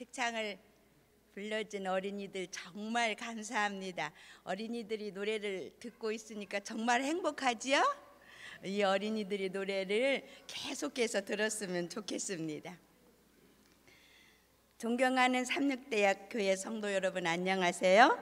특창을 불러준 어린이들 정말 감사합니다. 어린이들이 노래를 듣고 있으니까 정말 행복하지요? 이 어린이들이 노래를 계속해서 들었으면 좋겠습니다. 존경하는 삼육대학교의 성도 여러분, 안녕하세요.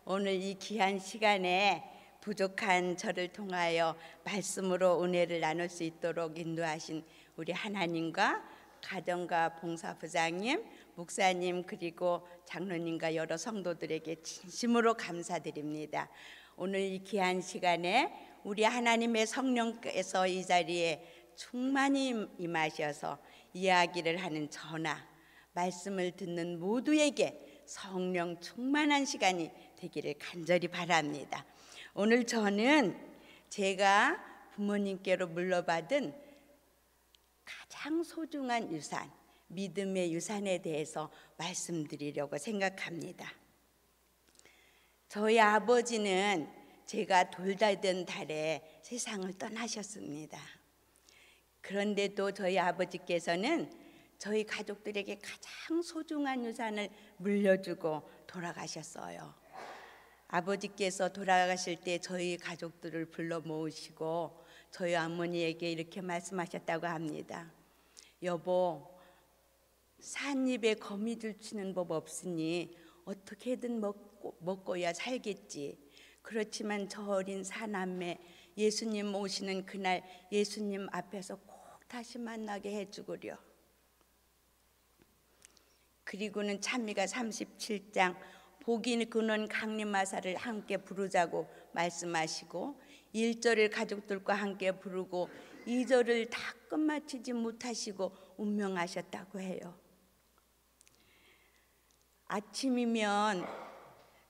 오늘 이 귀한 시간에 부족한 저를 통하여 말씀으로 은혜를 나눌 수 있도록 인도하신 우리 하나님과 가정과 봉사부장님, 목사님, 그리고 장로님과 여러 성도들에게 진심으로 감사드립니다. 오늘 이 귀한 시간에 우리 하나님의 성령께서 이 자리에 충만히 임하셔서 이야기를 하는 저나 말씀을 듣는 모두에게 성령 충만한 시간이 되기를 간절히 바랍니다. 오늘 저는 제가 부모님께로 물려받은 가장 소중한 유산, 믿음의 유산에 대해서 말씀드리려고 생각합니다. 저희 아버지는 제가 돌다던 달에 세상을 떠나셨습니다. 그런데도 저희 아버지께서는 저희 가족들에게 가장 소중한 유산을 물려주고 돌아가셨어요. 아버지께서 돌아가실 때 저희 가족들을 불러 모으시고 저희 어머니에게 이렇게 말씀하셨다고 합니다. 여보, 삿입에 거미줄 치는 법 없으니 어떻게든 먹고야 살겠지. 그렇지만 저 어린 사남매 예수님 오시는 그날 예수님 앞에서 꼭 다시 만나게 해주구려. 그리고는 찬미가 37장 복이 그는 강림하사를 함께 부르자고 말씀하시고 1절을 가족들과 함께 부르고 2절을 다 끝마치지 못하시고 운명하셨다고 해요. 아침이면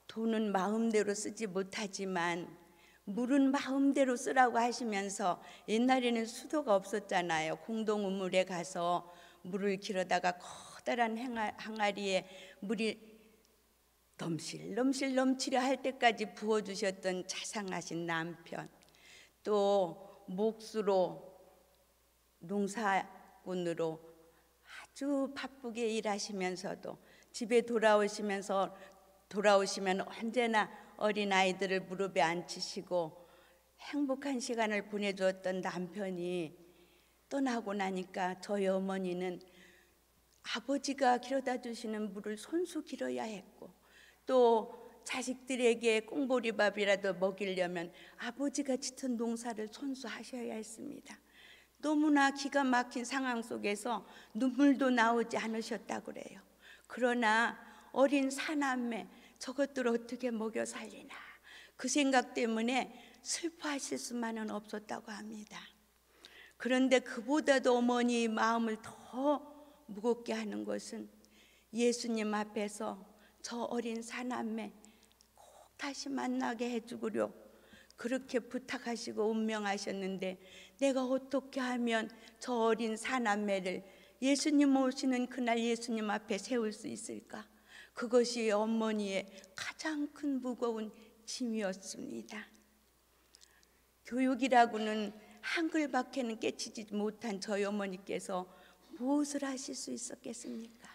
돈은 마음대로 쓰지 못하지만 물은 마음대로 쓰라고 하시면서 옛날에는 수도가 없었잖아요. 공동우물에 가서 물을 길어다가 커다란 항아리에 물이 넘실넘실 넘치려 할 때까지 부어주셨던 자상하신 남편, 또 몫으로 농사꾼으로 아주 바쁘게 일하시면서도 집에 돌아오시면 언제나 어린아이들을 무릎에 앉히시고 행복한 시간을 보내주었던 남편이 떠나고 나니까 저희 어머니는 아버지가 길어다 주시는 물을 손수 길어야 했고 또 자식들에게 꽁보리밥이라도 먹이려면 아버지가 짓은 농사를 손수 하셔야 했습니다. 너무나 기가 막힌 상황 속에서 눈물도 나오지 않으셨다고 그래요. 그러나 어린 사남매 저것들 어떻게 먹여 살리나 그 생각 때문에 슬퍼하실 수만은 없었다고 합니다. 그런데 그보다도 어머니의 마음을 더 무겁게 하는 것은 예수님 앞에서 저 어린 사남매 꼭 다시 만나게 해주구려 그렇게 부탁하시고 운명하셨는데 내가 어떻게 하면 저 어린 사남매를 예수님 오시는 그날 예수님 앞에 세울 수 있을까? 그것이 어머니의 가장 큰 무거운 짐이었습니다. 교육이라고는 한글밖에는 깨치지 못한 저희 어머니께서 무엇을 하실 수 있었겠습니까?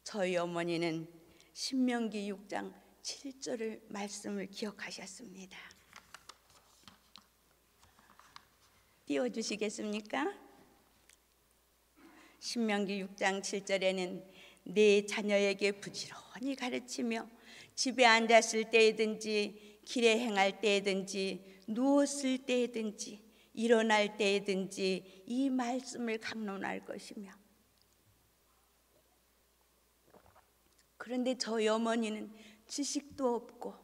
저희 어머니는 신명기 6장 7절을 말씀을 기억하셨습니다. 띄워주시겠습니까? 신명기 6장 7절에는 내 자녀에게 부지런히 가르치며 집에 앉았을 때든지 길에 행할 때든지 누웠을 때든지 일어날 때든지 이 말씀을 강론할 것이며 그런데 저희 어머니는 지식도 없고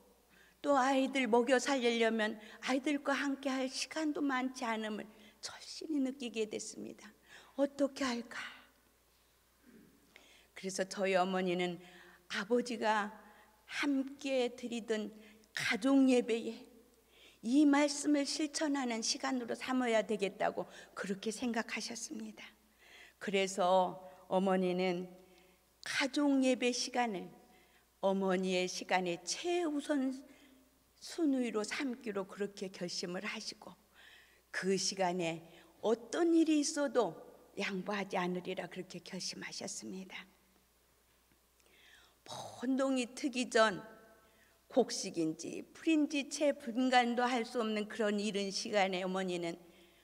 또 아이들 먹여 살리려면 아이들과 함께 할 시간도 많지 않음을 절실히 느끼게 됐습니다. 어떻게 할까? 그래서 저희 어머니는 아버지가 함께 드리던 가족 예배에 이 말씀을 실천하는 시간으로 삼아야 되겠다고 그렇게 생각하셨습니다. 그래서 어머니는 가족 예배 시간을 어머니의 시간의 최우선 순위로 삼기로 그렇게 결심을 하시고 그 시간에 어떤 일이 있어도 양보하지 않으리라 그렇게 결심하셨습니다. 번동이 트기 전 곡식인지 풀인지 채 분간도 할 수 없는 그런 이른 시간에 어머니는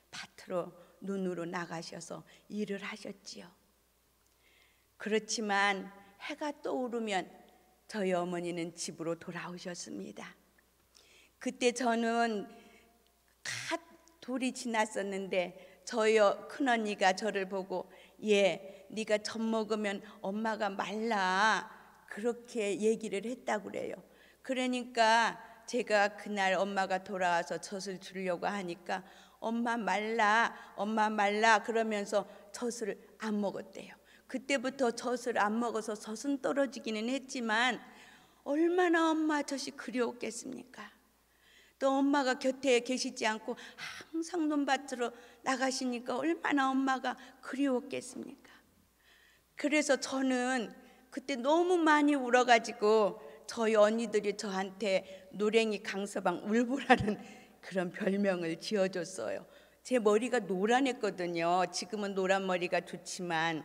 밭으로 눈으로 나가셔서 일을 하셨지요. 그렇지만 해가 떠오르면 저희 어머니는 집으로 돌아오셨습니다. 그때 저는 갓 돌이 지났었는데 저희 큰언니가 저를 보고 얘 네가 젖 먹으면 엄마가 말라 그렇게 얘기를 했다고 그래요. 그러니까 제가 그날 엄마가 돌아와서 젖을 주려고 하니까 엄마 말라 그러면서 젖을 안 먹었대요. 그때부터 젖을 안 먹어서 젖은 떨어지기는 했지만 얼마나 엄마 젖이 그리웠겠습니까? 또 엄마가 곁에 계시지 않고 항상 논밭으로 나가시니까 얼마나 엄마가 그리웠겠습니까? 그래서 저는 그때 너무 많이 울어가지고 저희 언니들이 저한테 노랭이 강서방 울보라는 그런 별명을 지어줬어요. 제 머리가 노란했거든요. 지금은 노란 머리가 좋지만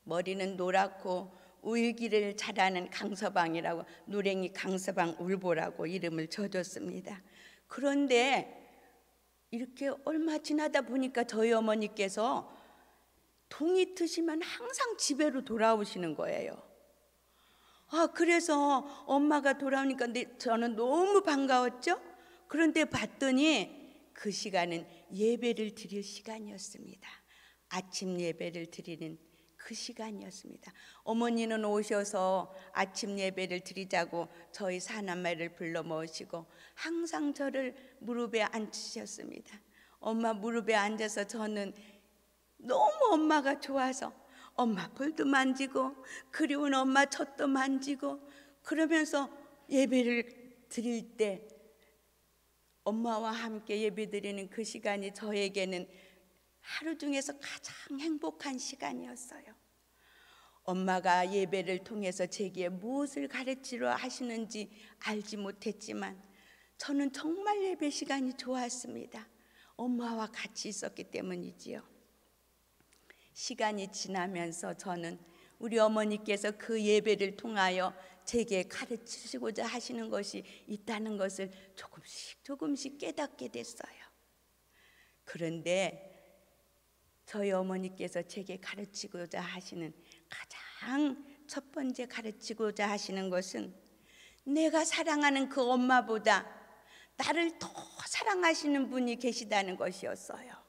머리는 노랗고 울기를 잘하는 강서방이라고 노랭이 강서방 울보라고 이름을 줘줬습니다. 그런데 이렇게 얼마 지나다 보니까 저희 어머니께서 동이 트시면 항상 집에로 돌아오시는 거예요. 그래서 엄마가 돌아오니까 저는 너무 반가웠죠. 그런데 봤더니 그 시간은 예배를 드릴 시간이었습니다. 아침 예배를 드리는 그 시간이었습니다. 어머니는 오셔서 아침 예배를 드리자고 저희 사남매를 불러 모시고 항상 저를 무릎에 앉히셨습니다. 엄마 무릎에 앉아서 저는 너무 엄마가 좋아서 엄마 볼도 만지고 그리운 엄마 젖도 만지고 그러면서 예배를 드릴 때 엄마와 함께 예배 드리는 그 시간이 저에게는 하루 중에서 가장 행복한 시간이었어요. 엄마가 예배를 통해서 제게 무엇을 가르치려 하시는지 알지 못했지만 저는 정말 예배 시간이 좋았습니다. 엄마와 같이 있었기 때문이지요. 시간이 지나면서 저는 우리 어머니께서 그 예배를 통하여 제게 가르치시고자 하시는 것이 있다는 것을 조금씩 깨닫게 됐어요. 그런데 저희 어머니께서 제게 가르치고자 하시는 가장 첫 번째 가르치고자 하시는 것은 내가 사랑하는 그 엄마보다 나를 더 사랑하시는 분이 계시다는 것이었어요.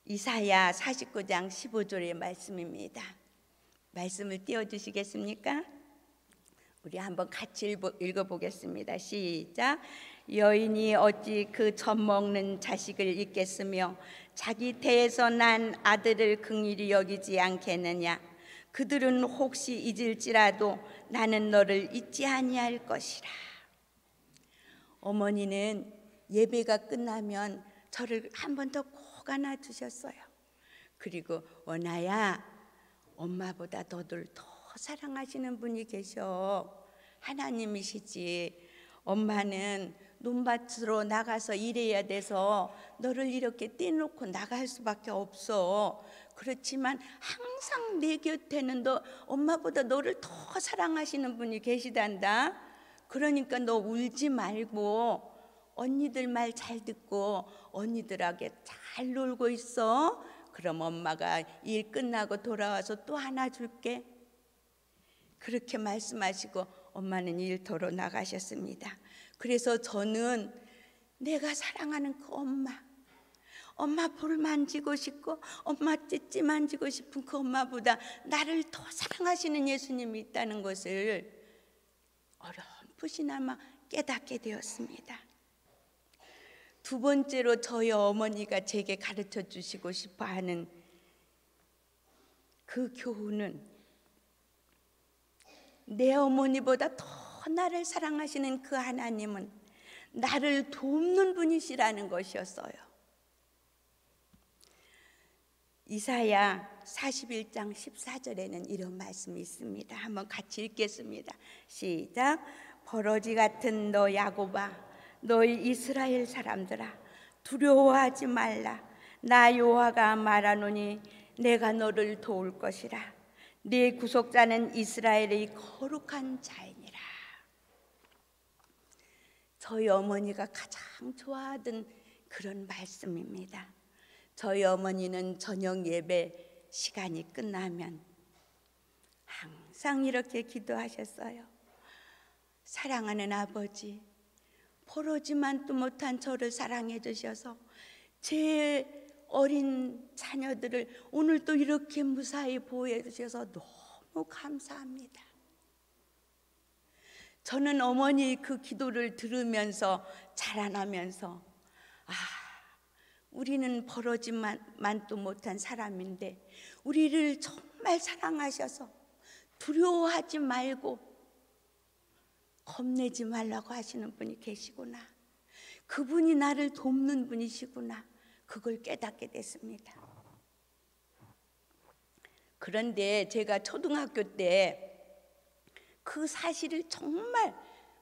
이사야 49장 15절의 말씀입니다. 말씀을 띄워주시겠습니까? 우리 한번 같이 읽어보겠습니다. 시작. 여인이 어찌 그 젖 먹는 자식을 잊겠으며 자기 태에서 난 아들을 긍휼히 여기지 않겠느냐. 그들은 혹시 잊을지라도 나는 너를 잊지 아니할 것이라. 어머니는 예배가 끝나면 저를 한 번 더 꼭 안아주셨어요. 그리고 원아야, 엄마보다 너를 더 사랑하시는 분이 계셔. 하나님이시지. 엄마는 논밭으로 나가서 일해야 돼서 너를 이렇게 떼놓고 나갈 수밖에 없어. 그렇지만 항상 내 곁에는 너 엄마보다 너를 더 사랑하시는 분이 계시단다. 그러니까 너 울지 말고 언니들 말 잘 듣고 언니들하고 잘 놀고 있어. 그럼 엄마가 일 끝나고 돌아와서 또 안아줄게. 그렇게 말씀하시고 엄마는 일터로 나가셨습니다. 그래서 저는 내가 사랑하는 그 엄마 볼 만지고 싶고 엄마 찌찌 만지고 싶은 그 엄마보다 나를 더 사랑하시는 예수님이 있다는 것을 어렴풋이나마 깨닫게 되었습니다. 두 번째로 저희 어머니가 제게 가르쳐 주시고 싶어 하는 그 교훈은 내 어머니보다 더 나를 사랑하시는 그 하나님은 나를 돕는 분이시라는 것이었어요. 이사야 41장 14절에는 이런 말씀이 있습니다. 한번 같이 읽겠습니다. 시작. 버러지 같은 너 야곱아, 너희 이스라엘 사람들아, 두려워하지 말라. 나 여호와가 말하노니 내가 너를 도울 것이라. 네 구속자는 이스라엘의 거룩한 자이니라. 저희 어머니가 가장 좋아하던 그런 말씀입니다. 저희 어머니는 저녁 예배 시간이 끝나면 항상 이렇게 기도하셨어요. 사랑하는 아버지, 포로지만도 못한 저를 사랑해 주셔서 제 어린 자녀들을 오늘 또 이렇게 무사히 보호해 주셔서 너무 감사합니다. 저는 어머니 그 기도를 들으면서 자라나면서 우리는 버러지만도 못한 사람인데 우리를 정말 사랑하셔서 두려워하지 말고 겁내지 말라고 하시는 분이 계시구나. 그분이 나를 돕는 분이시구나. 그걸 깨닫게 됐습니다. 그런데 제가 초등학교 때 그 사실을 정말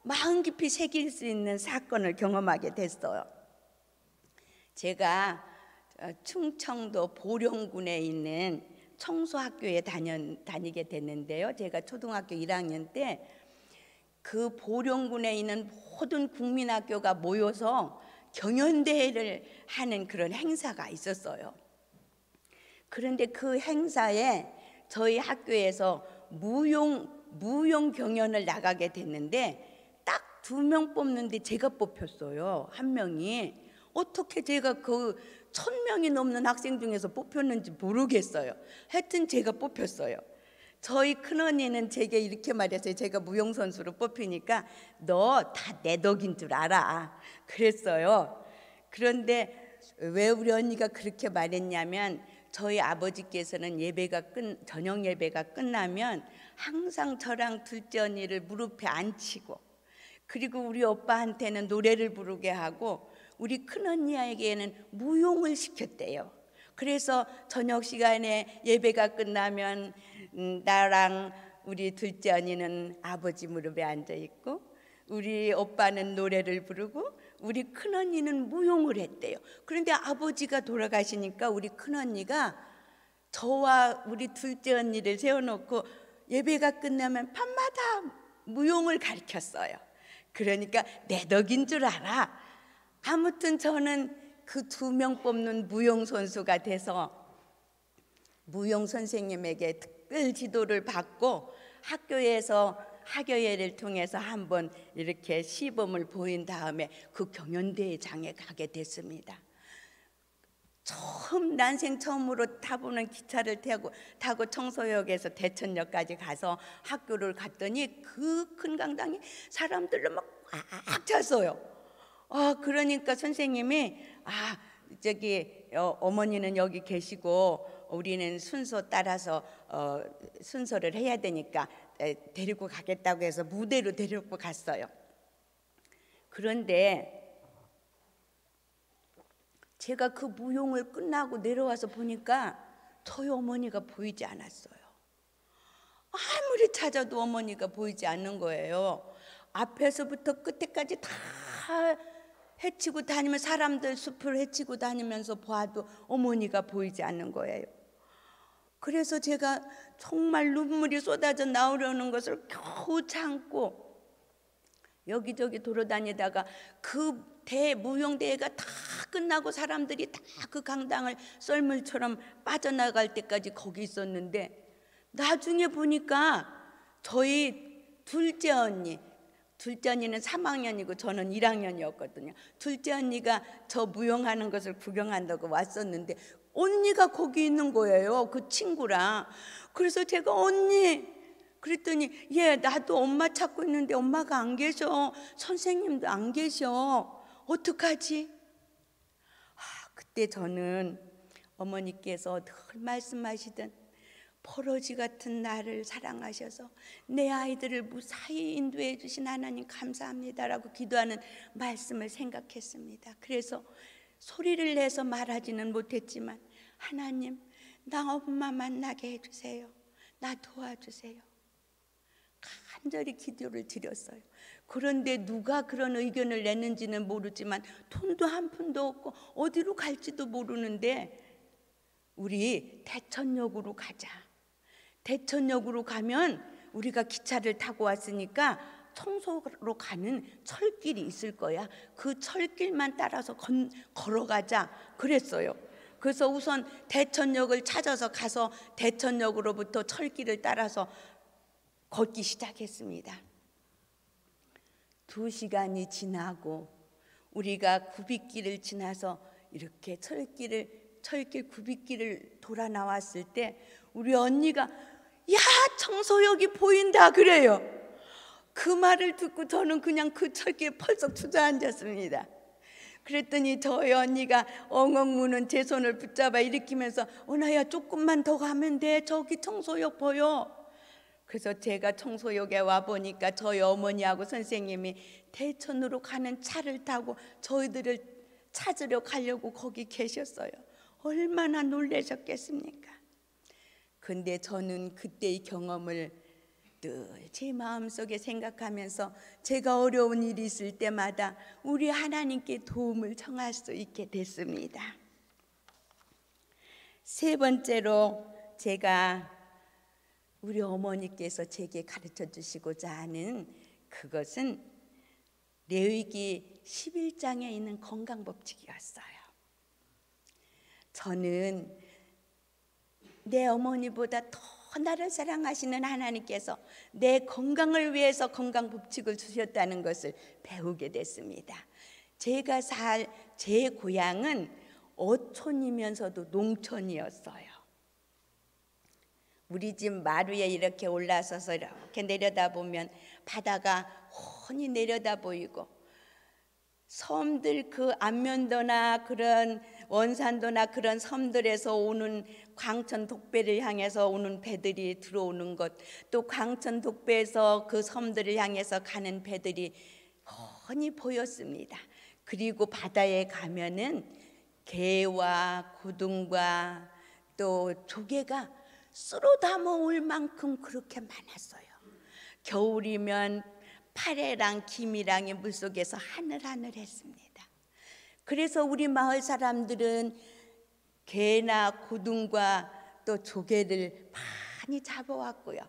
마음 깊이 새길 수 있는 사건을 경험하게 됐어요. 제가 충청도 보령군에 있는 청소학교에 다니게 됐는데요. 제가 초등학교 1학년 때 그 보령군에 있는 모든 국민학교가 모여서 경연대회를 하는 그런 행사가 있었어요. 그런데 그 행사에 저희 학교에서 무용 경연을 나가게 됐는데 딱 2명 뽑는데 제가 뽑혔어요. 한 명이. 어떻게 제가 그 1000명이 넘는 학생 중에서 뽑혔는지 모르겠어요. 하여튼 제가 뽑혔어요. 저희 큰언니는 제게 이렇게 말했어요. 제가 무용선수로 뽑히니까 너 다 내 덕인 줄 알아. 그랬어요. 그런데 왜 우리 언니가 그렇게 말했냐면 저희 아버지께서는 저녁 예배가 끝나면 항상 저랑 둘째 언니를 무릎에 앉히고 그리고 우리 오빠한테는 노래를 부르게 하고 우리 큰언니에게는 무용을 시켰대요. 그래서 저녁 시간에 예배가 끝나면 나랑 우리 둘째 언니는 아버지 무릎에 앉아 있고 우리 오빠는 노래를 부르고 우리 큰언니는 무용을 했대요. 그런데 아버지가 돌아가시니까 우리 큰언니가 저와 우리 둘째 언니를 세워놓고 예배가 끝나면 밤마다 무용을 가르쳤어요. 그러니까 내 덕인 줄 알아. 아무튼 저는 그 2명 뽑는 무용 선수가 돼서 무용 선생님에게 특별 지도를 받고 학교에서 학예회를 통해서 한번 이렇게 시범을 보인 다음에 그 경연대회장에 가게 됐습니다. 난생 처음으로 타보는 기차를 타고 청소역에서 대천역까지 가서 학교를 갔더니 그 큰 강당에 사람들로 막 꽉 찼어요. 그러니까 선생님이 어머니는 여기 계시고 우리는 순서 따라서 순서를 해야 되니까 데리고 가겠다고 해서 무대로 데리고 갔어요. 그런데 제가 그 무용을 끝나고 내려와서 보니까 저희 어머니가 보이지 않았어요. 아무리 찾아도 어머니가 보이지 않는 거예요. 앞에서부터 끝에까지 다 헤치고 다니면 사람들 숲을 헤치고 다니면서 봐도 어머니가 보이지 않는 거예요. 그래서 제가 정말 눈물이 쏟아져 나오려는 것을 겨우 참고 여기저기 돌아다니다가 그 무용대회가 다 끝나고 사람들이 다 그 강당을 썰물처럼 빠져나갈 때까지 거기 있었는데 나중에 보니까 저희 둘째 언니는 3학년이고 저는 1학년이었거든요. 둘째 언니가 저 무용하는 것을 구경한다고 왔었는데 언니가 거기 있는 거예요. 그 친구랑. 그래서 제가 언니 그랬더니 나도 엄마 찾고 있는데 엄마가 안 계셔. 선생님도 안 계셔. 어떡하지? 그때 저는 어머니께서 늘 말씀하시던 포로지 같은 나를 사랑하셔서 내 아이들을 무사히 인도해 주신 하나님 감사합니다라고 기도하는 말씀을 생각했습니다. 그래서 소리를 내서 말하지는 못했지만 하나님 나 엄마 만나게 해주세요. 나 도와주세요. 간절히 기도를 드렸어요. 그런데 누가 그런 의견을 냈는지는 모르지만 돈도 한 푼도 없고 어디로 갈지도 모르는데 우리 대천역으로 가자. 대천역으로 가면 우리가 기차를 타고 왔으니까 청소로 가는 철길이 있을 거야. 그 철길만 따라서 걸어가자 그랬어요. 그래서 우선 대천역을 찾아서 가서 대천역으로부터 철길을 따라서 걷기 시작했습니다. 2시간이 지나고 우리가 구빗길을 지나서 이렇게 철길 구빗길을 돌아 나왔을 때 우리 언니가 야, 청소역이 보인다 그래요. 그 말을 듣고 저는 그냥 그 철길에 펄썩 주저앉았습니다. 그랬더니 저희 언니가 엉엉 우는 제 손을 붙잡아 일으키면서 은하야, 조금만 더 가면 돼. 저기 청소역 보여. 그래서 제가 청소역에 와 보니까 저희 어머니하고 선생님이 대천으로 가는 차를 타고 저희들을 찾으러 가려고 거기 계셨어요. 얼마나 놀라셨겠습니까? 근데 저는 그때의 경험을 늘 제 마음속에 생각하면서 제가 어려운 일이 있을 때마다 우리 하나님께 도움을 청할 수 있게 됐습니다. 3번째로 제가 우리 어머니께서 제게 가르쳐 주시고자 하는 그것은 레위기 11장에 있는 건강법칙이었어요. 저는 내 어머니보다 더 나를 사랑하시는 하나님께서 내 건강을 위해서 건강법칙을 주셨다는 것을 배우게 됐습니다. 제가 제 고향은 어촌이면서도 농촌이었어요. 우리 집 마루에 이렇게 올라서서 이렇게 내려다보면 바다가 훤히 내려다 보이고 섬들 그 안면도나 그런 원산도나 그런 섬들에서 오는 광천 독배를 향해서 오는 배들이 들어오는 것, 또 광천 독배에서 그 섬들을 향해서 가는 배들이 훤히 보였습니다. 그리고 바다에 가면은 게와 고등과 또 조개가 쓸어 담아올 만큼 그렇게 많았어요. 겨울이면 파래랑 기미랑이 물속에서 하늘하늘했습니다. 그래서 우리 마을 사람들은 게나 고등과 또 조개를 많이 잡아왔고요.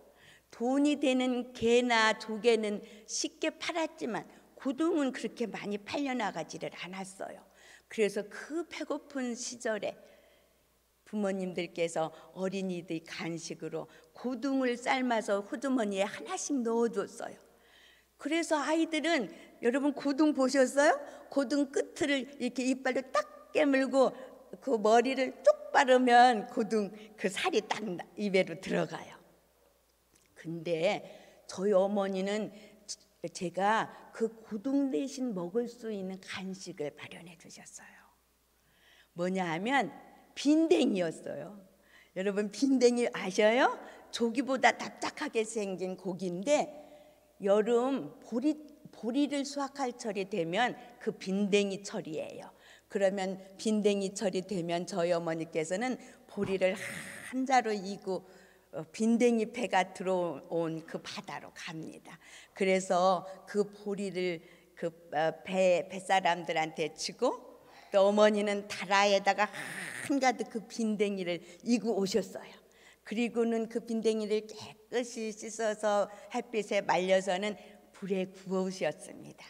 돈이 되는 게나 조개는 쉽게 팔았지만 고등은 그렇게 많이 팔려나가지를 않았어요. 그래서 그 배고픈 시절에 부모님들께서 어린이들 간식으로 고등을 삶아서 호주머니에 하나씩 넣어줬어요. 그래서 아이들은, 여러분 고등 보셨어요? 고등 끝을 이렇게 이빨로 딱 깨물고 그 머리를 쭉 바르면 고등 그 살이 딱 입에로 들어가요. 근데 저희 어머니는 제가 그 고등 대신 먹을 수 있는 간식을 마련해 주셨어요. 뭐냐 하면 빈댕이였어요. 여러분 빈댕이 아셔요? 조기보다 납작하게 생긴 고기인데 여름 보리를 수확할 철이 되면 그 빈댕이 철이에요. 그러면 빈댕이 철이 되면 저희 어머니께서는 보리를 한 자루 이고 빈댕이 배가 들어온 그 바다로 갑니다. 그래서 그 보리를 그 뱃사람들한테 주고 또 어머니는 다라에다가 한가득 그 빈댕이를 이고 오셨어요. 그리고는 그 빈댕이를 깨끗이 씻어서 햇빛에 말려서는 불에 구우셨습니다.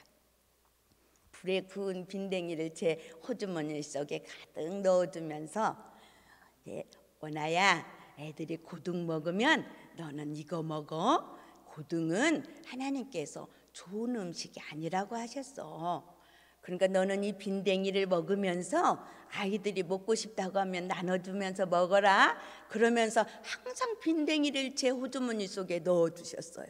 불에 구운 빈댕이를 제 호주머니 속에 가득 넣어주면서 원아야, 애들이 고등 먹으면 너는 이거 먹어. 고등은 하나님께서 좋은 음식이 아니라고 하셨어. 그러니까 너는 이 빈댕이를 먹으면서 아이들이 먹고 싶다고 하면 나눠주면서 먹어라. 그러면서 항상 빈댕이를 제 호주머니 속에 넣어주셨어요.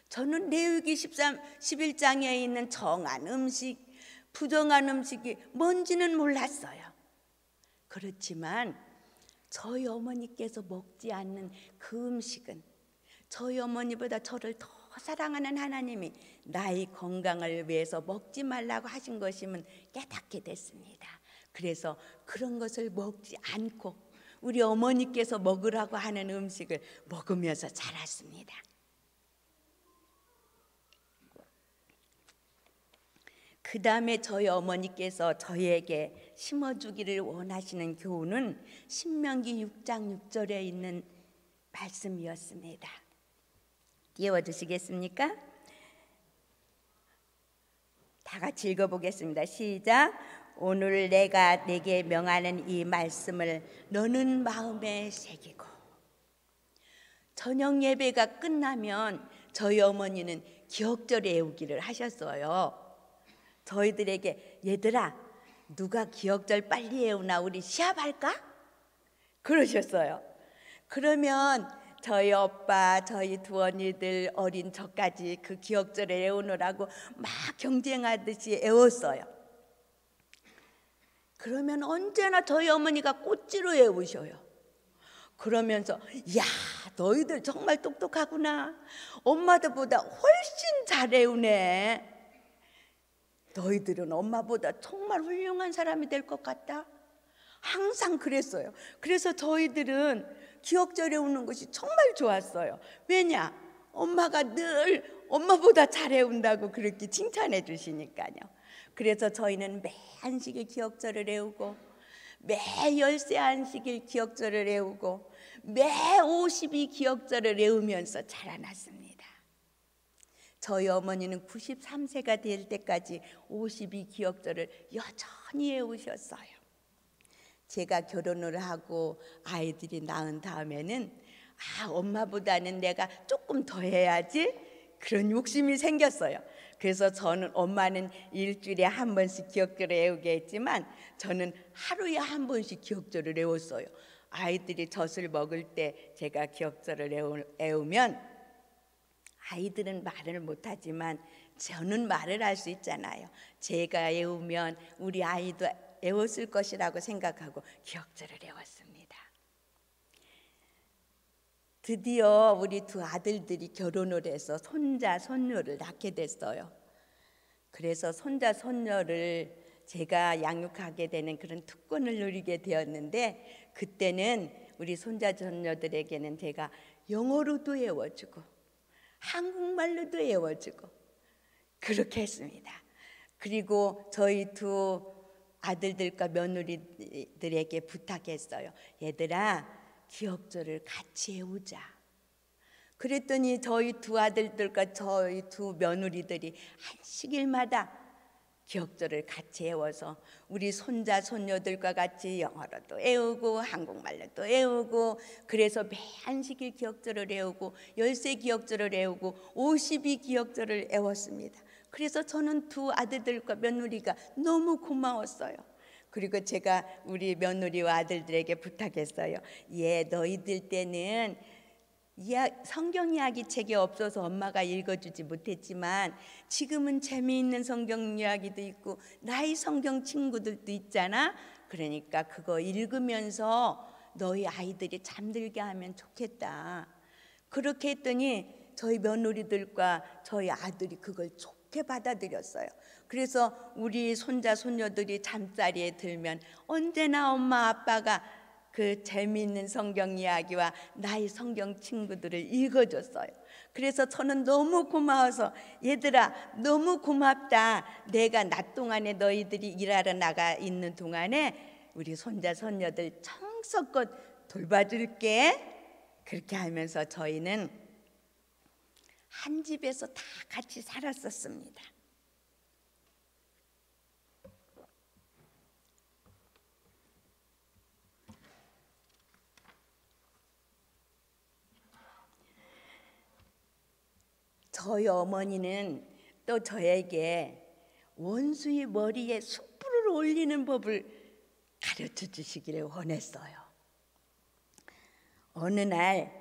저는 레위기 11장에 있는 정한 음식, 부정한 음식이 뭔지는 몰랐어요. 그렇지만 저희 어머니께서 먹지 않는 그 음식은 저희 어머니보다 저를 더 사랑하는 하나님이 나의 건강을 위해서 먹지 말라고 하신 것임은 깨닫게 됐습니다. 그래서 그런 것을 먹지 않고 우리 어머니께서 먹으라고 하는 음식을 먹으면서 자랐습니다. 그 다음에 저희 어머니께서 저희에게 심어주기를 원하시는 교훈은 신명기 6장 6절에 있는 말씀이었습니다. 띄워주시겠습니까? 다 같이 읽어보겠습니다. 시작. 오늘 내가 네게 명하는 이 말씀을 너는 마음에 새기고. 저녁 예배가 끝나면 저희 어머니는 기억절 외우기를 하셨어요. 저희들에게 얘들아 누가 기억절 빨리 외우나 우리 시합할까? 그러셨어요. 그러면 저희 오빠, 저희 두 언니들, 어린 저까지 그 기억절을 외우느라고 막 경쟁하듯이 외웠어요. 그러면 언제나 저희 어머니가 꽃지로 외우셔요. 그러면서 야 너희들 정말 똑똑하구나. 엄마들보다 훨씬 잘 외우네. 너희들은 엄마보다 정말 훌륭한 사람이 될 것 같다. 항상 그랬어요. 그래서 저희들은 기억절 외우는 것이 정말 좋았어요. 왜냐? 엄마가 늘 엄마보다 잘 외운다고 그렇게 칭찬해 주시니까요. 그래서 저희는 매 안식일 기억절을 외우고 매 열세 안식일 기억절을 외우고 매 52 기억절을 외우면서 자라났습니다. 저희 어머니는 93세가 될 때까지 52 기억절을 여전히 외우셨어요. 제가 결혼을 하고 아이들이 낳은 다음에는 엄마보다는 내가 조금 더 해야지 그런 욕심이 생겼어요. 그래서 저는 엄마는 일주일에 한 번씩 기억절을 외우게 했지만 저는 하루에 한 번씩 기억절을 외웠어요. 아이들이 젖을 먹을 때 제가 기억절을 외우면 아이들은 말을 못하지만 저는 말을 할 수 있잖아요. 제가 외우면 우리 아이도 외웠을 것이라고 생각하고 기억절을 외웠습니다. 드디어 우리 두 아들들이 결혼을 해서 손자, 손녀를 낳게 됐어요. 그래서 손자, 손녀를 제가 양육하게 되는 그런 특권을 누리게 되었는데 그때는 우리 손자, 손녀들에게는 제가 영어로도 외워주고 한국말로도 외워주고 그렇게 했습니다. 그리고 저희 두 아들들과 며느리들에게 부탁했어요. 얘들아 기억절을 같이 외우자. 그랬더니 저희 두 아들들과 저희 두 며느리들이 한식일마다 기억절을 같이 외워서 우리 손자 손녀들과 같이 영어로도 외우고 한국말로도 외우고 그래서 매 한식일 기억절을 외우고 열세 기억절을 외우고 52 기억절을 외웠습니다. 그래서 저는 두 아들들과 며느리가 너무 고마웠어요. 그리고 제가 우리 며느리와 아들들에게 부탁했어요. 너희들 때는 성경 이야기 책이 없어서 엄마가 읽어주지 못했지만 지금은 재미있는 성경 이야기도 있고 나의 성경 친구들도 있잖아. 그러니까 그거 읽으면서 너희 아이들이 잠들게 하면 좋겠다. 그렇게 했더니 저희 며느리들과 저희 아들이 그걸 좋게 받아들였어요. 그래서 우리 손자 손녀들이 잠자리에 들면 언제나 엄마 아빠가 그 재미있는 성경 이야기와 나의 성경 친구들을 읽어줬어요. 그래서 저는 너무 고마워서 얘들아 너무 고맙다. 내가 낮 동안에 너희들이 일하러 나가 있는 동안에 우리 손자 손녀들 정성껏 돌봐줄게. 그렇게 하면서 저희는 한 집에서 다 같이 살았었습니다. 저희 어머니는 또 저에게 원수의 머리에 숯불을 올리는 법을 가르쳐 주시기를 원했어요. 어느 날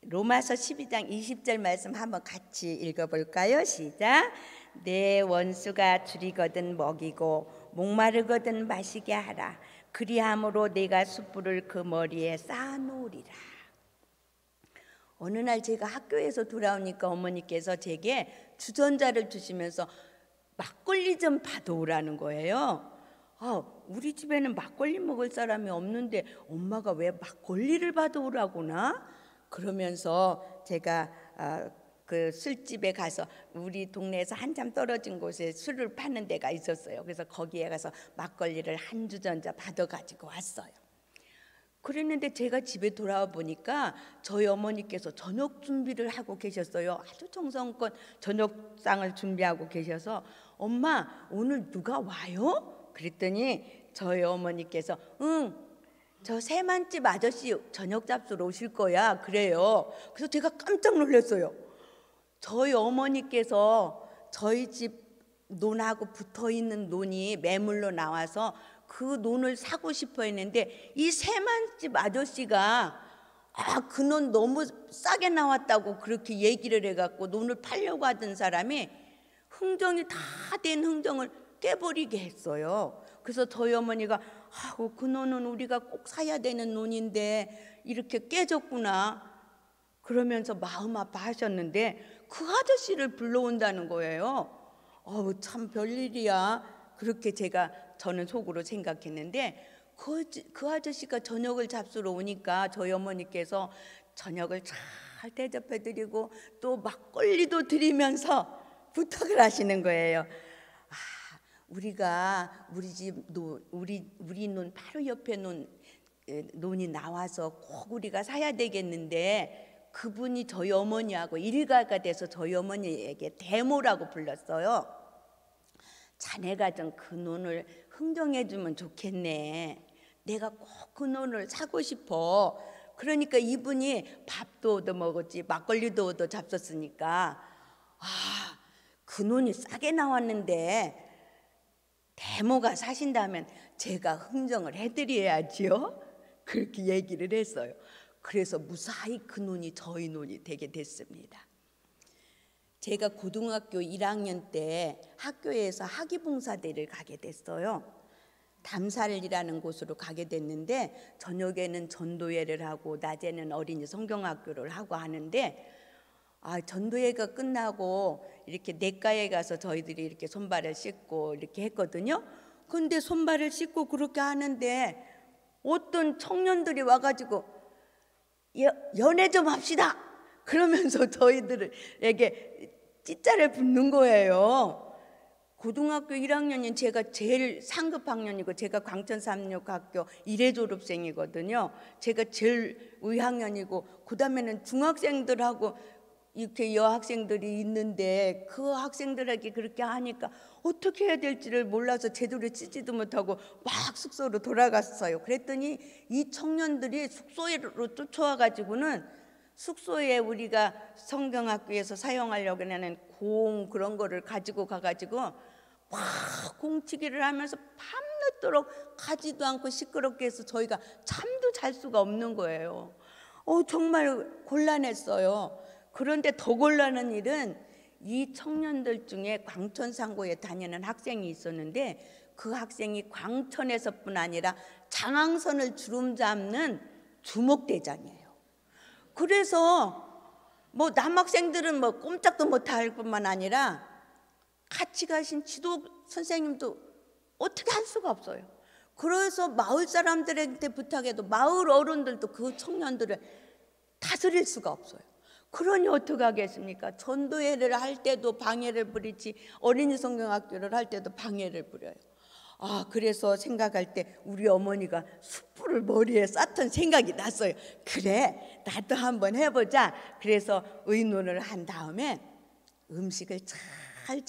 로마서 12장 20절 말씀 한번 같이 읽어볼까요? 시작. 내 원수가 줄이거든 먹이고 목마르거든 마시게 하라. 그리함으로 내가 숯불을 그 머리에 쌓아놓으리라. 어느 날 제가 학교에서 돌아오니까 어머니께서 제게 주전자를 주시면서 막걸리 좀 받아오라는 거예요. 우리 집에는 막걸리 먹을 사람이 없는데 엄마가 왜 막걸리를 받아오라구나? 그러면서 제가 그 술집에 가서 우리 동네에서 한참 떨어진 곳에 술을 파는 데가 있었어요. 그래서 거기에 가서 막걸리를 한 주전자 받아가지고 왔어요. 그랬는데 제가 집에 돌아와 보니까 저희 어머니께서 저녁 준비를 하고 계셨어요. 아주 정성껏 저녁상을 준비하고 계셔서 엄마 오늘 누가 와요? 그랬더니 저희 어머니께서 응, 저 새만집 아저씨 저녁 잡수러 오실 거야 그래요. 그래서 제가 깜짝 놀랐어요. 저희 어머니께서 저희 집 논하고 붙어있는 논이 매물로 나와서 그 논을 사고 싶어 했는데 이 새만집 아저씨가 그 논 너무 싸게 나왔다고 그렇게 얘기를 해갖고 논을 팔려고 하던 사람이 흥정이 다 된 흥정을 깨버리게 했어요. 그래서 저희 어머니가 그 논은 우리가 꼭 사야 되는 논인데 이렇게 깨졌구나 그러면서 마음 아파하셨는데 그 아저씨를 불러온다는 거예요. 참 별일이야 그렇게 저는 속으로 생각했는데 그 아저씨가 저녁을 잡수러 오니까 저희 어머니께서 저녁을 잘 대접해드리고 또 막걸리도 드리면서 부탁을 하시는 거예요. 우리가 우리 논 바로 옆에 논이 나와서 꼭 우리가 사야 되겠는데 그분이 저희 어머니하고 일가가 돼서 저희 어머니에게 대모라고 불렀어요. 자네가 좀 그 논을 흥정해 주면 좋겠네. 내가 꼭 그 논을 사고 싶어. 그러니까 이분이 밥도 얻어 먹었지 막걸리도 얻어 잡섰으니까 그 논이 싸게 나왔는데 대모가 사신다면 제가 흥정을 해드려야지요. 그렇게 얘기를 했어요. 그래서 무사히 그 논이 저희 논이 되게 됐습니다. 제가 고등학교 1학년 때 학교에서 학위봉사대를 가게 됐어요. 담살이라는 곳으로 가게 됐는데 저녁에는 전도회를 하고 낮에는 어린이 성경학교를 하고 하는데 전도회가 끝나고 이렇게 냇가에 가서 저희들이 이렇게 손발을 씻고 이렇게 했거든요. 근데 손발을 씻고 그렇게 하는데 어떤 청년들이 와가지고 연애 좀 합시다 그러면서 저희들에게 찌짜를 붓는 거예요. 고등학교 1학년인 제가 제일 상급 학년이고 제가 광천삼육학교 1회 졸업생이거든요. 제가 제일 의학년이고 그 다음에는 중학생들하고 이렇게 여학생들이 있는데 그 학생들에게 그렇게 하니까 어떻게 해야 될지를 몰라서 제대로 찌지도 못하고 막 숙소로 돌아갔어요. 그랬더니 이 청년들이 숙소로 쫓아와가지고는 숙소에 우리가 성경학교에서 사용하려고 하는 공 그런 거를 가지고 가가지고 막 공치기를 하면서 밤늦도록 가지도 않고 시끄럽게 해서 저희가 잠도 잘 수가 없는 거예요. 정말 곤란했어요. 그런데 더 곤란한 일은 이 청년들 중에 광천상고에 다니는 학생이 있었는데 그 학생이 광천에서뿐 아니라 장항선을 주름잡는 주목대장이에요. 그래서 남학생들은 꼼짝도 못할 뿐만 아니라 같이 가신 지도 선생님도 어떻게 할 수가 없어요. 그래서 마을 사람들한테 부탁해도 마을 어른들도 그 청년들을 다스릴 수가 없어요. 그러니 어떻게 하겠습니까? 전도회를 할 때도 방해를 부리지 어린이 성경학교를 할 때도 방해를 부려요. 그래서 생각할 때 우리 어머니가 숯불을 머리에 쌓던 생각이 났어요. 그래 나도 한번 해보자. 그래서 의논을 한 다음에 음식을 잘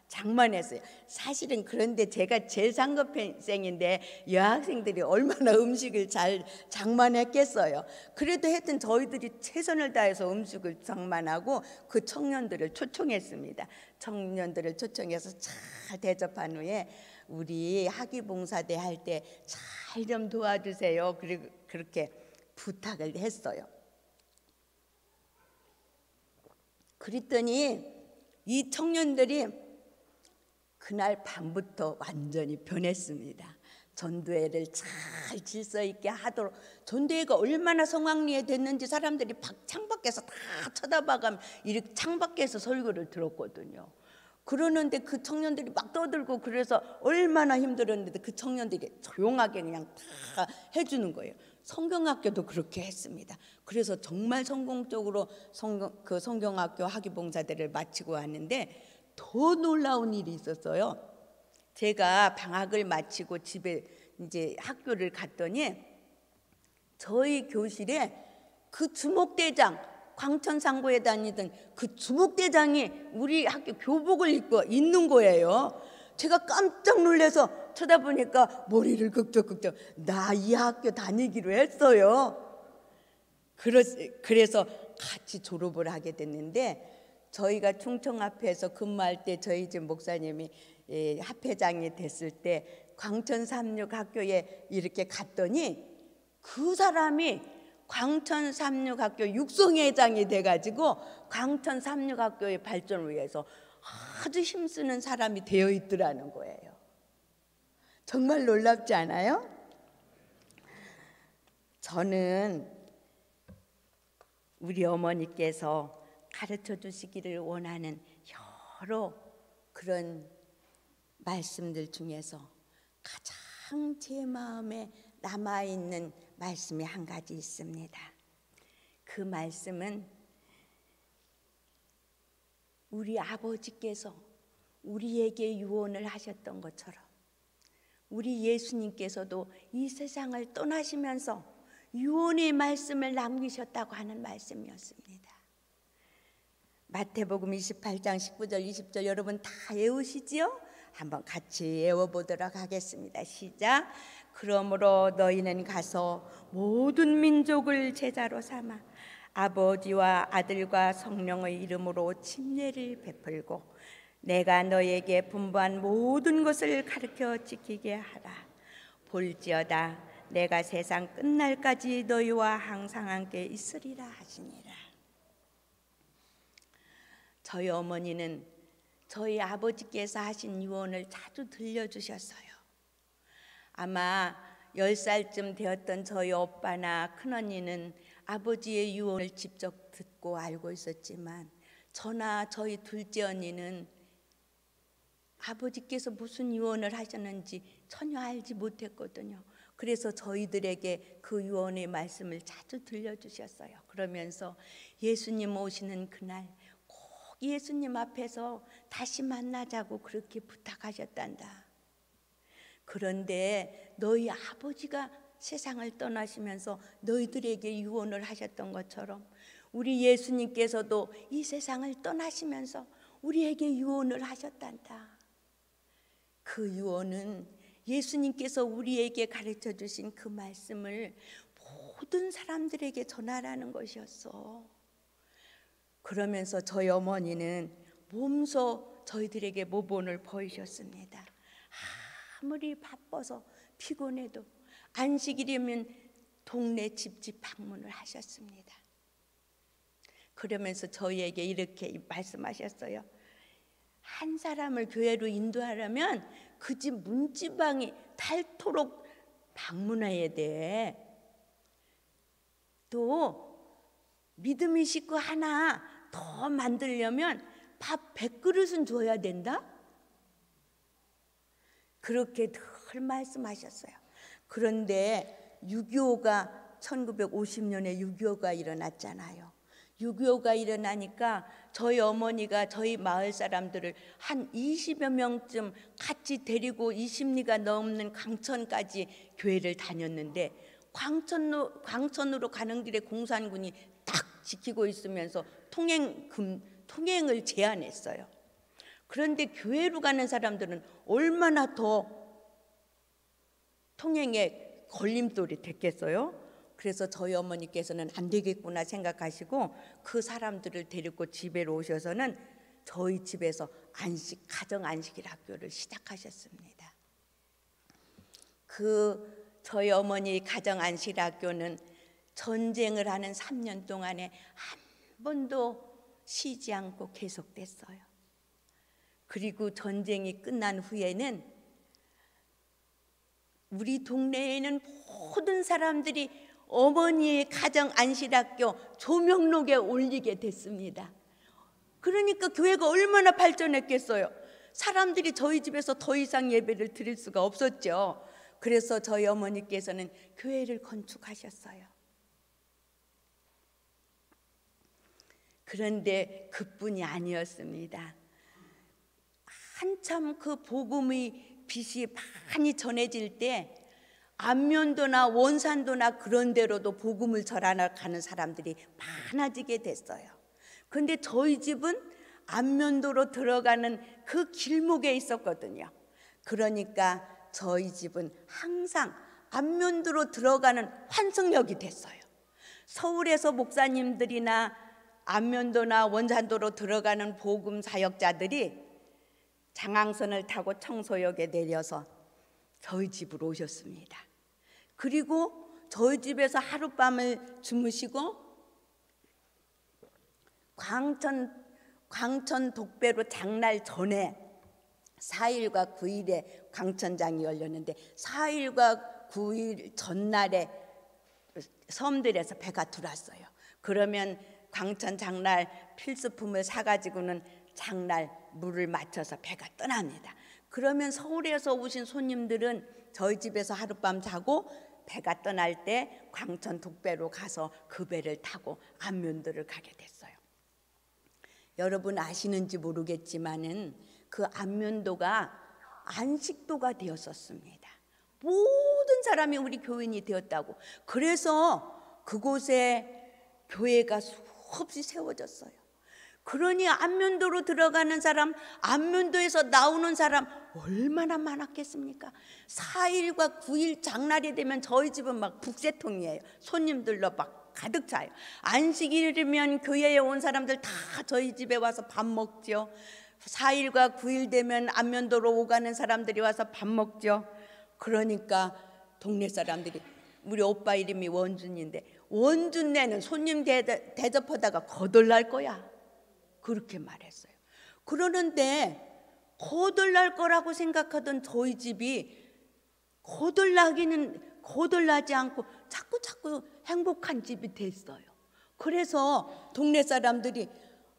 장만했어요. 사실은 그런데 제가 제일 상급생인데 여학생들이 얼마나 음식을 잘 장만했겠어요. 그래도 하여튼 저희들이 최선을 다해서 음식을 장만하고 그 청년들을 초청했습니다. 청년들을 초청해서 잘 대접한 후에 우리 학위봉사대 할 때 잘 좀 도와주세요. 그리고 그렇게 부탁을 했어요. 그랬더니 이 청년들이 그날 밤부터 완전히 변했습니다. 전도회를 잘 질서 있게 하도록 전도회가 얼마나 성황리에 됐는지 사람들이 창밖에서 다 쳐다봐가면 이렇게 창밖에서 설교를 들었거든요. 그러는데 그 청년들이 막 떠들고 그래서 얼마나 힘들었는데 그 청년들이 조용하게 그냥 다 해주는 거예요. 성경학교도 그렇게 했습니다. 그래서 정말 성공적으로 그 성경학교 학위봉사대를 마치고 왔는데 더 놀라운 일이 있었어요. 제가 방학을 마치고 집에 이제 학교를 갔더니 저희 교실에 그 주목대장, 광천상고에 다니던 그 주목대장이 우리 학교 교복을 입고 있는 거예요. 제가 깜짝 놀라서 쳐다보니까 머리를 긁적긁적 나 이 학교 다니기로 했어요. 그래서 같이 졸업을 하게 됐는데, 저희가 충청 앞에서 근무할 때 저희 집 목사님이 합회장이 됐을 때 광천 삼육학교에 이렇게 갔더니 그 사람이 광천 삼육학교 육성회장이 돼가지고 광천 삼육학교의 발전을 위해서 아주 힘쓰는 사람이 되어 있더라는 거예요. 정말 놀랍지 않아요? 저는 우리 어머니께서 가르쳐 주시기를 원하는 여러 그런 말씀들 중에서 가장 제 마음에 남아있는 말씀이 한 가지 있습니다. 그 말씀은 우리 아버지께서 우리에게 유언을 하셨던 것처럼 우리 예수님께서도 이 세상을 떠나시면서 유언의 말씀을 남기셨다고 하는 말씀이었습니다. 마태복음 28장 19절 20절 여러분 다 외우시지요? 한번 같이 외워보도록 하겠습니다. 시작. 그러므로 너희는 가서 모든 민족을 제자로 삼아 아버지와 아들과 성령의 이름으로 침례를 베풀고 내가 너희에게 분부한 모든 것을 가르쳐 지키게 하라. 볼지어다 내가 세상 끝날까지 너희와 항상 함께 있으리라 하시니라. 저희 어머니는 저희 아버지께서 하신 유언을 자주 들려주셨어요. 아마 10살쯤 되었던 저희 오빠나 큰언니는 아버지의 유언을 직접 듣고 알고 있었지만 저나 저희 둘째 언니는 아버지께서 무슨 유언을 하셨는지 전혀 알지 못했거든요. 그래서 저희들에게 그 유언의 말씀을 자주 들려주셨어요. 그러면서 예수님 오시는 그날 꼭 예수님 앞에서 다시 만나자고 그렇게 부탁하셨단다. 그런데 너희 아버지가 세상을 떠나시면서 너희들에게 유언을 하셨던 것처럼 우리 예수님께서도 이 세상을 떠나시면서 우리에게 유언을 하셨단다. 그 유언은 예수님께서 우리에게 가르쳐 주신 그 말씀을 모든 사람들에게 전하라는 것이었어. 그러면서 저희 어머니는 몸소 저희들에게 모본을 보이셨습니다. 아무리 바빠서 피곤해도 안식일이면 동네 집집 방문을 하셨습니다. 그러면서 저희에게 이렇게 말씀하셨어요. 한 사람을 교회로 인도하려면 그 집 문지방이 닳도록 방문해야 돼. 또 믿음의 식구 하나 더 만들려면 밥 100그릇은 줘야 된다. 그렇게 늘 말씀하셨어요. 그런데 6.25가 1950년에 6.25가 일어났잖아요. 6.25가 일어나니까 저희 어머니가 저희 마을 사람들을 한 20여 명쯤 같이 데리고 20리가 넘는 광천까지 교회를 다녔는데 광천으로 가는 길에 공산군이 딱 지키고 있으면서 통행을 제한했어요. 그런데 교회로 가는 사람들은 얼마나 더 통행에 걸림돌이 됐겠어요? 그래서 저희 어머니께서는 안 되겠구나 생각하시고 그 사람들을 데리고 집에로 오셔서는 저희 집에서 가정 안식일 학교를 시작하셨습니다. 그 저희 어머니 가정 안식일 학교는 전쟁을 하는 3년 동안에 한 번도 쉬지 않고 계속됐어요. 그리고 전쟁이 끝난 후에는 우리 동네에는 모든 사람들이 어머니의 가정 안식학교 조명록에 올리게 됐습니다. 그러니까 교회가 얼마나 발전했겠어요. 사람들이 저희 집에서 더 이상 예배를 드릴 수가 없었죠. 그래서 저희 어머니께서는 교회를 건축하셨어요. 그런데 그뿐이 아니었습니다. 한참 그 복음의 빛이 많이 전해질 때 안면도나 원산도나 그런 데로도 복음을 전하러 사람들이 많아지게 됐어요. 그런데 저희 집은 안면도로 들어가는 그 길목에 있었거든요. 그러니까 저희 집은 항상 안면도로 들어가는 환승역이 됐어요. 서울에서 목사님들이나 안면도나 원산도로 들어가는 복음 사역자들이 장항선을 타고 청소역에 내려서 저희 집으로 오셨습니다. 그리고 저희 집에서 하룻밤을 주무시고 광천 독배로 장날 전에 4일과 9일에 광천장이 열렸는데 4일과 9일 전날에 섬들에서 배가 들어왔어요. 그러면 광천 장날 필수품을 사가지고는 장날 물을 맞춰서 배가 떠납니다. 그러면 서울에서 오신 손님들은 저희 집에서 하룻밤 자고 배가 떠날 때 광천 독배로 가서 그 배를 타고 안면도를 가게 됐어요. 여러분 아시는지 모르겠지만은 그 안면도가 안식도가 되었었습니다. 모든 사람이 우리 교인이 되었다고. 그래서 그곳에 교회가 수없이 세워졌어요. 그러니 안면도로 들어가는 사람, 안면도에서 나오는 사람 얼마나 많았겠습니까? 4일과 9일 장날이 되면 저희 집은 막 북새통이에요. 손님들로 막 가득 차요. 안식일이면 교회에 온 사람들 다 저희 집에 와서 밥 먹죠. 4일과 9일 되면 안면도로 오가는 사람들이 와서 밥 먹죠. 그러니까 동네 사람들이, 우리 오빠 이름이 원준인데, 원준네는 손님 대접하다가 거덜날 거야, 그렇게 말했어요. 그러는데 거덜날 거라고 생각하던 저희 집이 거덜나지 않고 자꾸 행복한 집이 됐어요. 그래서 동네 사람들이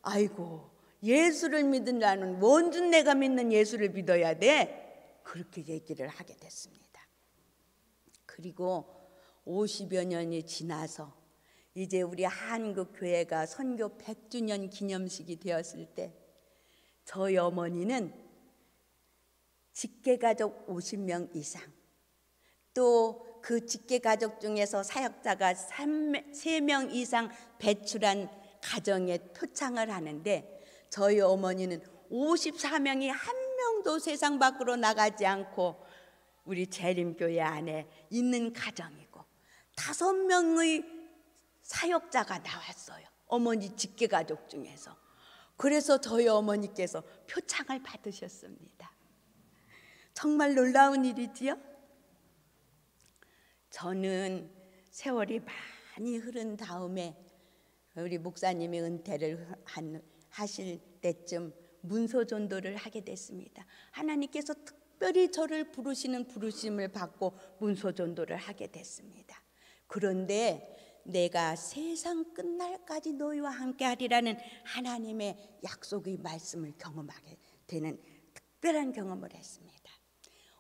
아이고, 예수를 믿으려는 원준네가 믿는 예수를 믿어야 돼, 그렇게 얘기를 하게 됐습니다. 그리고 50여 년이 지나서 이제 우리 한국교회가 선교 100주년 기념식이 되었을 때 저희 어머니는 직계가족 50명 이상, 또 그 직계가족 중에서 사역자가 3명 이상 배출한 가정에 표창을 하는데, 저희 어머니는 54명이 한 명도 세상 밖으로 나가지 않고 우리 재림교회 안에 있는 가정이고 5명의 사역자가 나왔어요. 어머니 직계가족 중에서. 그래서 저희 어머니께서 표창을 받으셨습니다. 정말 놀라운 일이지요. 저는 세월이 많이 흐른 다음에 우리 목사님이 은퇴를 하실 때쯤 문서전도를 하게 됐습니다. 하나님께서 특별히 저를 부르시는 부르심을 받고 문서전도를 하게 됐습니다. 그런데 내가 세상 끝날까지 너희와 함께하리라는 하나님의 약속의 말씀을 경험하게 되는 특별한 경험을 했습니다.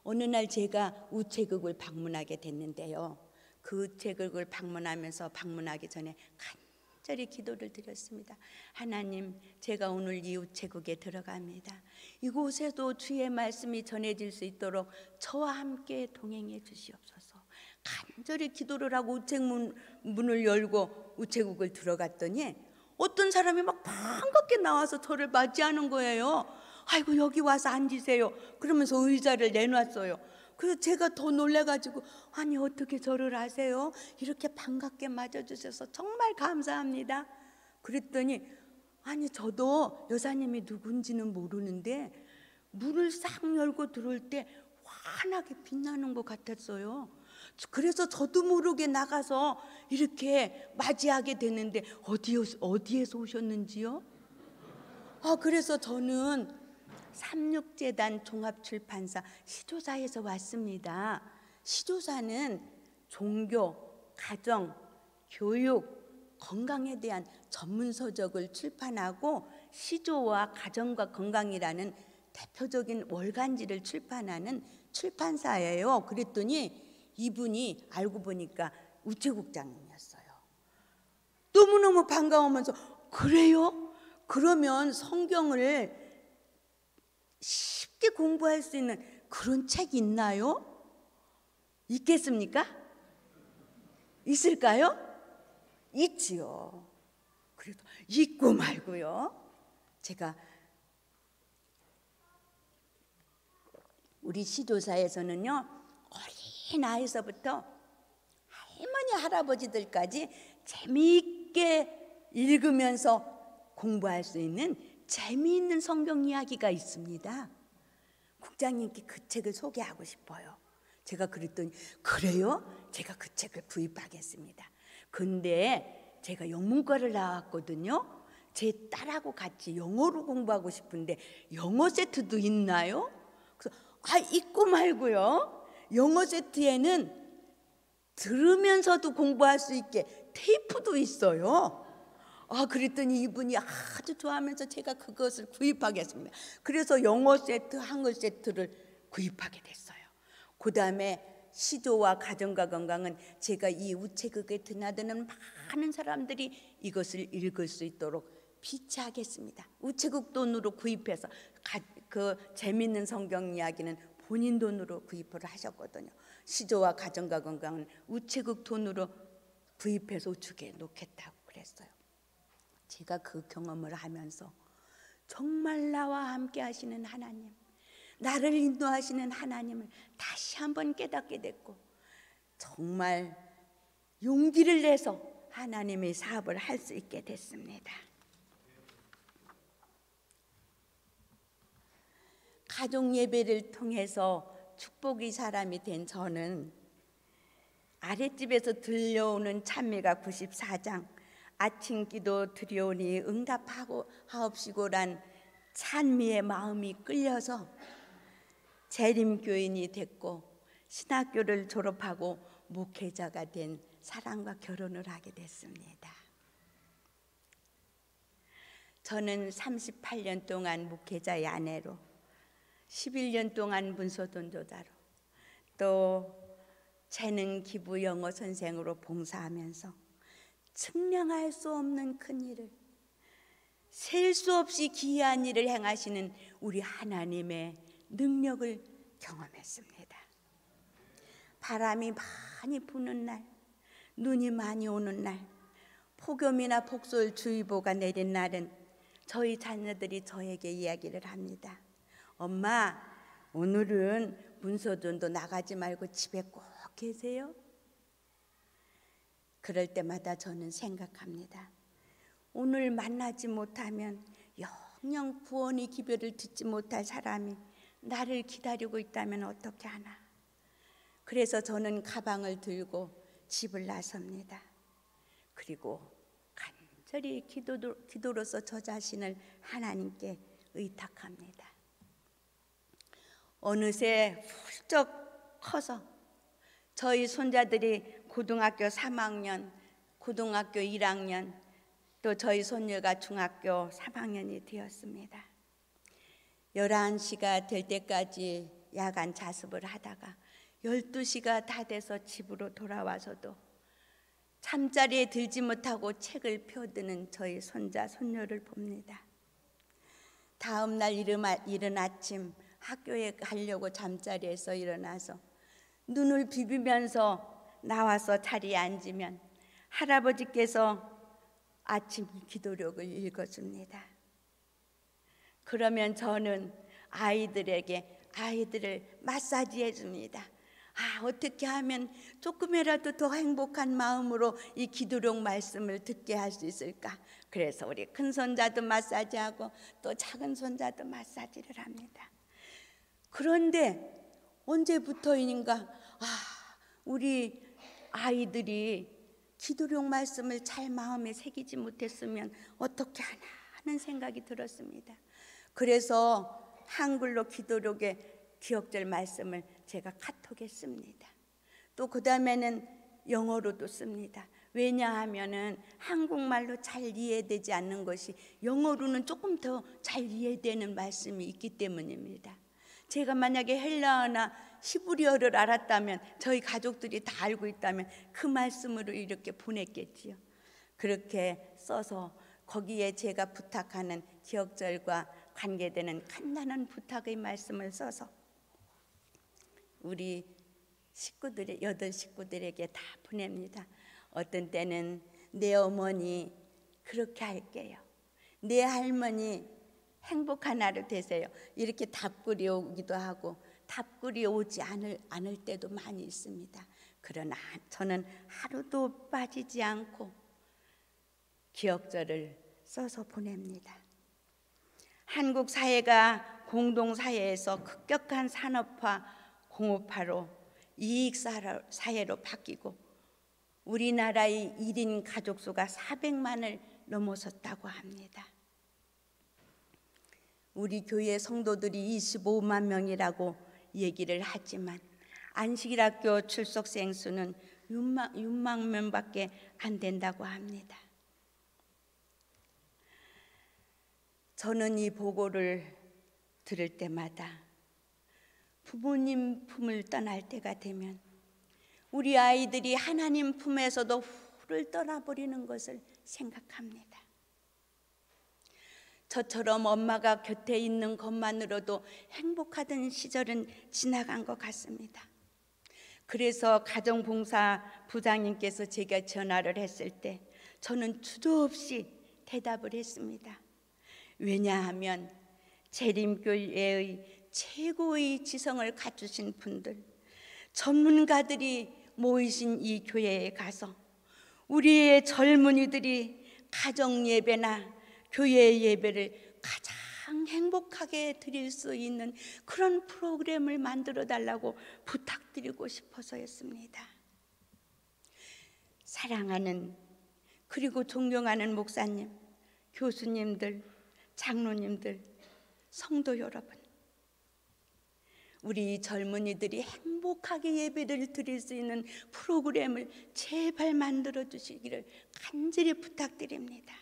어느 날 제가 우체국을 방문하게 됐는데요, 그 우체국을 방문하기 전에 간절히 기도를 드렸습니다. 하나님, 제가 오늘 이 우체국에 들어갑니다. 이곳에도 주의 말씀이 전해질 수 있도록 저와 함께 동행해 주시옵소서. 간절히 기도를 하고 우체문을 열고 우체국을 들어갔더니 어떤 사람이 막 반갑게 나와서 저를 맞이하는 거예요. 아이고, 여기 와서 앉으세요 그러면서 의자를 내놨어요. 그래서 제가 더 놀래가지고, 아니 어떻게 저를 아세요? 이렇게 반갑게 맞아주셔서 정말 감사합니다. 그랬더니, 아니 저도 여사님이 누군지는 모르는데 문을 싹 열고 들어올 때 환하게 빛나는 것 같았어요. 그래서 저도 모르게 나가서 이렇게 맞이하게 됐는데 어디에서 오셨는지요? 그래서 저는 삼육재단 종합출판사 시조사에서 왔습니다. 시조사는 종교, 가정, 교육, 건강에 대한 전문서적을 출판하고 시조와 가정과 건강이라는 대표적인 월간지를 출판하는 출판사예요. 그랬더니 이분이 알고 보니까 우체국장님이었어요. 너무너무 반가우면서, 그래요? 그러면 성경을 쉽게 공부할 수 있는 그런 책 있나요? 있겠습니까? 있을까요? 있지요. 그래도 있고 말고요. 제가 우리 시도사에서는요, 어린 아이서부터 할머니 할아버지들까지 재미있게 읽으면서 공부할 수 있는 재미있는 성경 이야기가 있습니다. 국장님께 그 책을 소개하고 싶어요. 제가 그랬더니 그래요? 제가 그 책을 구입하겠습니다. 근데 제가 영문과를 나왔거든요. 제 딸하고 같이 영어로 공부하고 싶은데 영어 세트도 있나요? 그래서 있고 말고요. 영어 세트에는 들으면서도 공부할 수 있게 테이프도 있어요. 그랬더니 이분이 아주 좋아하면서 제가 그것을 구입하겠습니다. 그래서 영어 세트, 한글 세트를 구입하게 됐어요. 그 다음에 시조와 가정과 건강은 제가 이 우체국에 드나드는 많은 사람들이 이것을 읽을 수 있도록 비치하겠습니다. 우체국 돈으로 구입해서 그 재밌는 성경 이야기는 본인 돈으로 구입을 하셨거든요. 시조와 가정과 건강은 우체국 돈으로 구입해서 우측에 놓겠다고 그랬어요. 제가 그 경험을 하면서 정말 나와 함께 하시는 하나님, 나를 인도하시는 하나님을 다시 한번 깨닫게 됐고 정말 용기를 내서 하나님의 사업을 할 수 있게 됐습니다. 가족 예배를 통해서 축복의 사람이 된 저는 아랫집에서 들려오는 찬미가 94장 아침 기도 드리오니 응답하고 하옵시고란 찬미의 마음이 끌려서 재림교인이 됐고 신학교를 졸업하고 목회자가 된 사람과 결혼을 하게 됐습니다. 저는 38년 동안 목회자의 아내로 11년 동안 문서돈조자로 또 재능 기부 영어 선생으로 봉사하면서 측량할 수 없는 큰 일을 셀 수 없이 기이한 일을 행하시는 우리 하나님의 능력을 경험했습니다. 바람이 많이 부는 날, 눈이 많이 오는 날, 폭염이나 폭설주의보가 내린 날은 저희 자녀들이 저에게 이야기를 합니다. 엄마, 오늘은 문서전도 나가지 말고 집에 꼭 계세요? 그럴 때마다 저는 생각합니다. 오늘 만나지 못하면 영영 구원의 기별을 듣지 못할 사람이 나를 기다리고 있다면 어떻게 하나. 그래서 저는 가방을 들고 집을 나섭니다. 그리고 간절히 기도로서 저 자신을 하나님께 의탁합니다. 어느새 훌쩍 커서 저희 손자들이 고등학교 3학년, 고등학교 1학년, 또 저희 손녀가 중학교 3학년이 되었습니다. 11시가 될 때까지 야간 자습을 하다가 12시가 다 돼서 집으로 돌아와서도 잠자리에 들지 못하고 책을 펴드는 저희 손자, 손녀를 봅니다. 다음 날 이른 아침 학교에 가려고 잠자리에서 일어나서 눈을 비비면서 나와서 자리에 앉으면 할아버지께서 아침 기도록을 읽어줍니다. 그러면 저는 아이들을 마사지해 줍니다. 어떻게 하면 조금이라도 더 행복한 마음으로 이 기도록 말씀을 듣게 할 수 있을까? 그래서 우리 큰 손자도 마사지하고 또 작은 손자도 마사지를 합니다. 그런데 언제부터인가 우리 아이들이 기도록 말씀을 잘 마음에 새기지 못했으면 어떻게 하나 하는 생각이 들었습니다. 그래서 한글로 기도록의 기억절 말씀을 제가 카톡에 씁니다. 또 그 다음에는 영어로도 씁니다. 왜냐하면은 한국말로 잘 이해되지 않는 것이 영어로는 조금 더 잘 이해되는 말씀이 있기 때문입니다. 제가 만약에 헬라어나 히브리어를 알았다면 저희 가족들이 다 알고 있다면 그 말씀으로 이렇게 보냈겠지요. 그렇게 써서 거기에 제가 부탁하는 기억절과 관계되는 간단한 부탁의 말씀을 써서 우리 여덟 식구들에게 다 보냅니다. 어떤 때는 내 어머니 그렇게 할게요. 내 할머니 행복한 하루 되세요. 이렇게 답글이 오기도 하고 답글이 오지 않을 때도 많이 있습니다. 그러나 저는 하루도 빠지지 않고 기억절을 써서 보냅니다. 한국 사회가 공동사회에서 급격한 산업화, 공업화로 이익사회로 바뀌고 우리나라의 1인 가족수가 400만을 넘어섰다고 합니다. 우리 교회 성도들이 25만 명이라고 얘기를 하지만 안식일학교 출석생 수는 6만 명밖에 안 된다고 합니다. 저는 이 보고를 들을 때마다 부모님 품을 떠날 때가 되면 우리 아이들이 하나님 품에서도 훌을 떠나버리는 것을 생각합니다. 저처럼 엄마가 곁에 있는 것만으로도 행복하던 시절은 지나간 것 같습니다. 그래서 가정봉사 부장님께서 제가 전화를 했을 때 저는 주저없이 대답을 했습니다. 왜냐하면 재림교회의 최고의 지성을 갖추신 분들, 전문가들이 모이신 이 교회에 가서 우리의 젊은이들이 가정 예배나 교회 예배를 가장 행복하게 드릴 수 있는 그런 프로그램을 만들어 달라고 부탁드리고 싶어서였습니다. 사랑하는 그리고 존경하는 목사님, 교수님들, 장로님들, 성도 여러분, 우리 젊은이들이 행복하게 예배를 드릴 수 있는 프로그램을 제발 만들어 주시기를 간절히 부탁드립니다.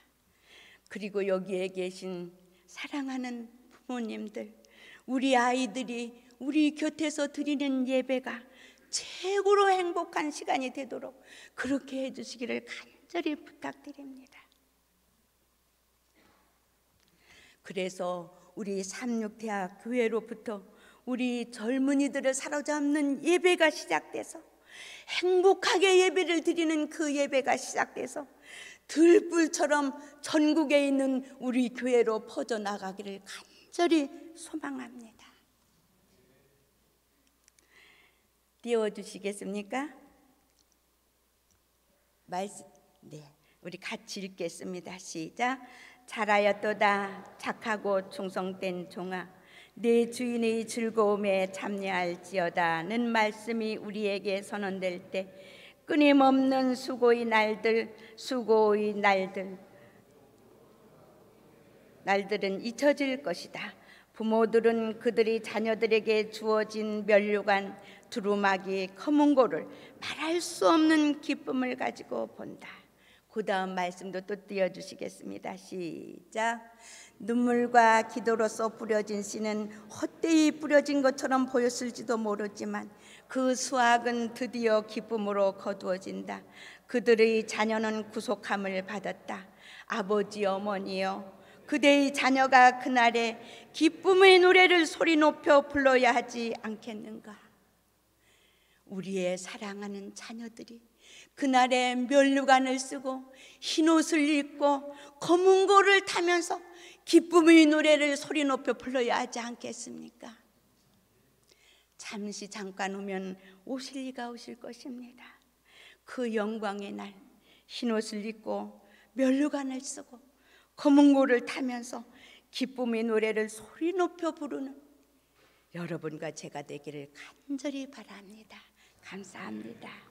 그리고 여기에 계신 사랑하는 부모님들, 우리 아이들이 우리 곁에서 드리는 예배가 최고로 행복한 시간이 되도록 그렇게 해주시기를 간절히 부탁드립니다. 그래서 우리 삼육대학 교회로부터 우리 젊은이들을 사로잡는 예배가 시작돼서 행복하게 예배를 드리는 그 예배가 시작돼서 들불처럼 전국에 있는 우리 교회로 퍼져나가기를 간절히 소망합니다. 띄워주시겠습니까? 네, 우리 같이 읽겠습니다. 시작. 잘하였도다 착하고 충성된 종아, 내 주인의 즐거움에 참여할지어다는 말씀이 우리에게 선언될 때 끊임없는 수고의 날들은 잊혀질 것이다. 부모들은 그들이 자녀들에게 주어진 면류관, 두루마기, 검은고를 말할 수 없는 기쁨을 가지고 본다. 그 다음 말씀도 또 띄워주시겠습니다. 시작. 눈물과 기도로서 뿌려진 씨는 헛되이 뿌려진 것처럼 보였을지도 모르지만 그 수확은 드디어 기쁨으로 거두어진다. 그들의 자녀는 구속함을 받았다. 아버지 어머니여, 그대의 자녀가 그날에 기쁨의 노래를 소리 높여 불러야 하지 않겠는가? 우리의 사랑하는 자녀들이 그날에 면류관을 쓰고 흰옷을 입고 검은고를 타면서 기쁨의 노래를 소리 높여 불러야 하지 않겠습니까? 잠깐 후면 오실 이가 오실 것입니다. 그 영광의 날, 흰옷을 입고 면류관을 쓰고 검은고를 타면서 기쁨의 노래를 소리 높여 부르는 여러분과 제가 되기를 간절히 바랍니다. 감사합니다.